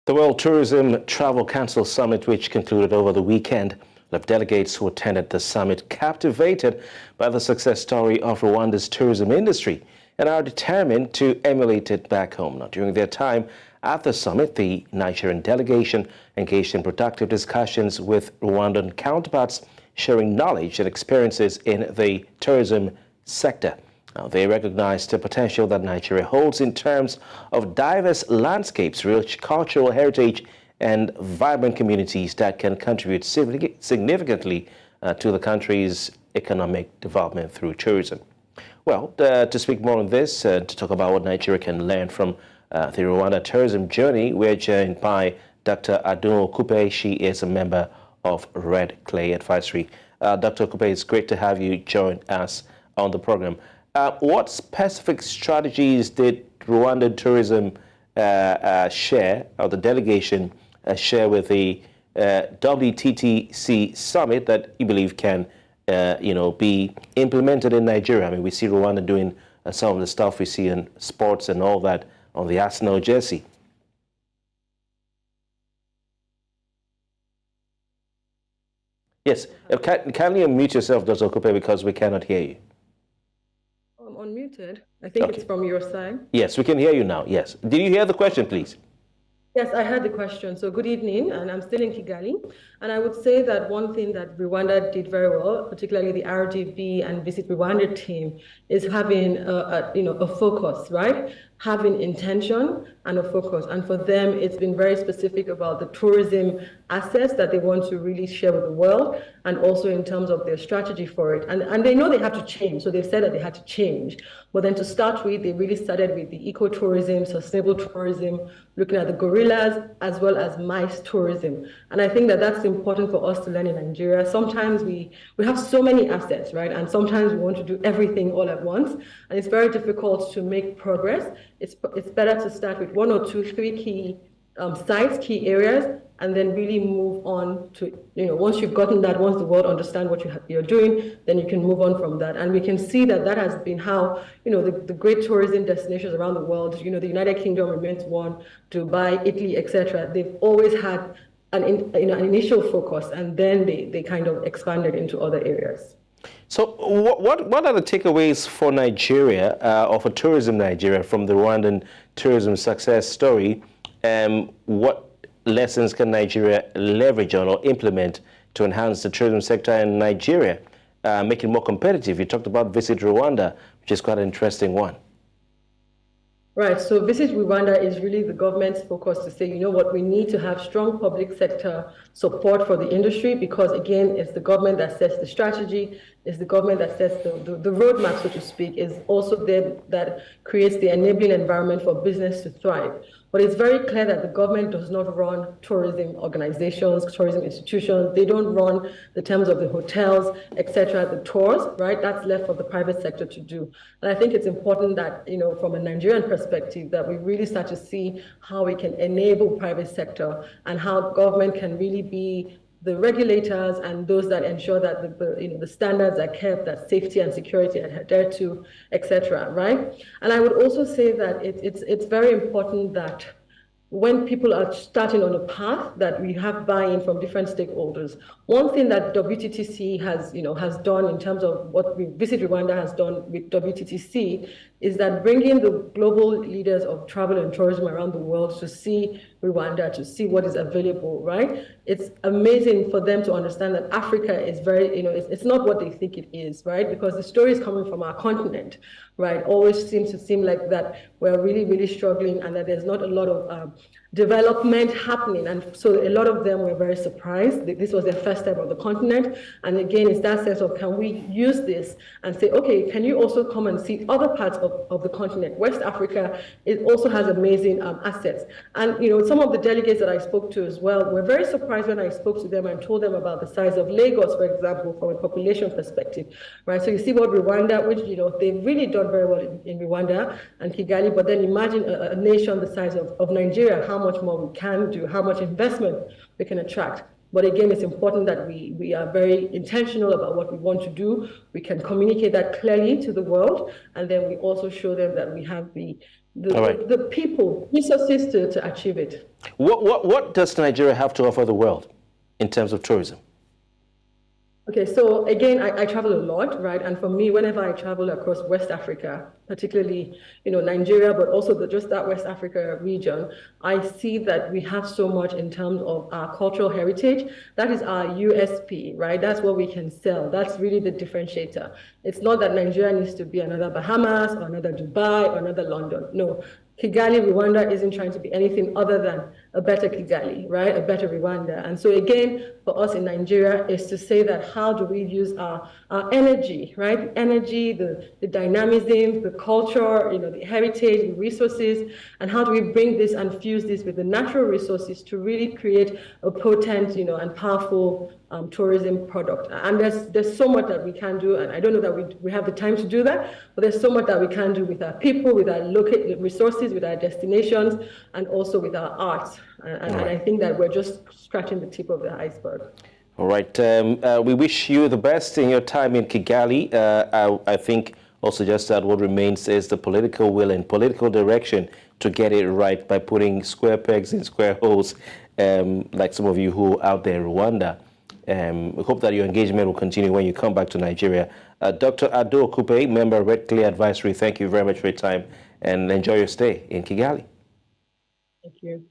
The World Tourism Travel Council Summit, which concluded over the weekend, left delegates who attended the summit captivated by the success story of Rwanda's tourism industry and are determined to emulate it back home. Now, during their time at the summit, the Nigerian delegation engaged in productive discussions with Rwandan counterparts, sharing knowledge and experiences in the tourism sector. Now, they recognized the potential that Nigeria holds in terms of diverse landscapes, rich cultural heritage, and vibrant communities that can contribute significantly to the country's economic development through tourism. Well, to speak more on this, to talk about what Nigeria can learn from the Rwanda tourism journey, we're joined by Dr. Adun Okupe. She is a member of Red Clay Advisory. Dr. Okupe, it's great to have you join us on the program. What specific strategies did Rwandan tourism share, or the delegation share with the WTTC summit that you believe can, be implemented in Nigeria? I mean, we see Rwanda doing some of the stuff we see in sports and all that on the Arsenal jersey. Yes, kindly unmute yourself, Dr. Okupe, because we cannot hear you. I'm unmuted. I think it's from your side. Yes, we can hear you now. Yes. Did you hear the question, please? Yes, I heard the question. So good evening, and I'm still in Kigali. And I would say that one thing that Rwanda did very well, particularly the RDB and Visit Rwanda team, is having a focus, right? Having intention and a focus. And for them, it's been very specific about the tourism assets that they want to really share with the world, and also in terms of their strategy for it. And they know they have to change. So they've said that they had to change. But then to start with, they really started with the ecotourism, sustainable tourism, looking at the gorillas, as well as mice tourism. And I think that that's important for us to learn in Nigeria. Sometimes we have so many assets, right? And sometimes we want to do everything all at once. And it's very difficult to make progress. It's better to start with 1 or 2, 3 key sites, key areas, and then really move on to, once you've gotten that, once the world understands what you're doing, then you can move on from that. And we can see that that has been how, the great tourism destinations around the world, the United Kingdom remains one, Dubai, Italy, etc. They've always had an initial focus, and then they kind of expanded into other areas. So what are the takeaways for Nigeria, or for tourism Nigeria, from the Rwandan tourism success story? What lessons can Nigeria leverage on or implement to enhance the tourism sector in Nigeria, make it more competitive? You talked about Visit Rwanda, which is quite an interesting one. Right, so Visit Rwanda is really the government's focus to say, we need to have strong public sector support for the industry, because again, it's the government that sets the strategy, it's the government that sets the roadmap, so to speak, is also them that creates the enabling environment for business to thrive. But it's very clear that the government does not run tourism organizations, tourism institutions. They don't run the terms of the hotels, etc., the tours, right? That's left for the private sector to do. And I think it's important that, from a Nigerian perspective, that we really start to see how we can enable private sector and how government can really be the regulators and those that ensure that the standards are kept, that safety and security are adhered to, etc. Right? And I would also say that it's very important that when people are starting on a path, that we have buy-in from different stakeholders. One thing that WTTC has done in terms of what Visit Rwanda has done with WTTC is that bringing the global leaders of travel and tourism around the world to see Rwanda, to see what is available, right? It's amazing for them to understand that Africa is very, it's not what they think it is, right? Because the story is coming from our continent, right? Always seems to seem like that we're really, really struggling and that there's not a lot of development happening. And so a lot of them were very surprised. This was their first step on the continent. And again, it's that sense of, can we use this and say, okay, can you also come and see other parts of the continent? West Africa, it also has amazing assets. And some of the delegates that I spoke to as well were very surprised when I spoke to them and told them about the size of Lagos, for example, from a population perspective, right? So you see what Rwanda, which, they've really done very well in Rwanda and Kigali, but then imagine a nation the size of Nigeria, how much more we can do, how much investment we can attract. But again, it's important that we are very intentional about what we want to do. We can communicate that clearly to the world, and then we also show them that we have the All right. the people, resources to achieve it. What does Nigeria have to offer the world in terms of tourism? Okay, so again, I travel a lot, right? And for me, whenever I travel across West Africa, particularly, Nigeria, but also just that West Africa region, I see that we have so much in terms of our cultural heritage. That is our USP, right? That's what we can sell. That's really the differentiator. It's not that Nigeria needs to be another Bahamas or another Dubai or another London. No, Kigali, Rwanda isn't trying to be anything other than a better Kigali, right? A better Rwanda. And so again, for us in Nigeria is to say that how do we use our energy, right? The energy, the dynamism, the culture, the heritage, the resources, and how do we bring this and fuse this with the natural resources to really create a potent, and powerful tourism product. And there's so much that we can do, and I don't know that we have the time to do that, but there's so much that we can do with our people, with our local resources, with our destinations, and also with our arts. And I think that we're just scratching the tip of the iceberg. All right. We wish you the best in your time in Kigali. I think also just that what remains is the political will and political direction to get it right by putting square pegs in square holes, like some of you who are out there in Rwanda. We hope that your engagement will continue when you come back to Nigeria. Dr. Adun Okupe, member of Red Clear Advisory, thank you very much for your time and enjoy your stay in Kigali. Thank you.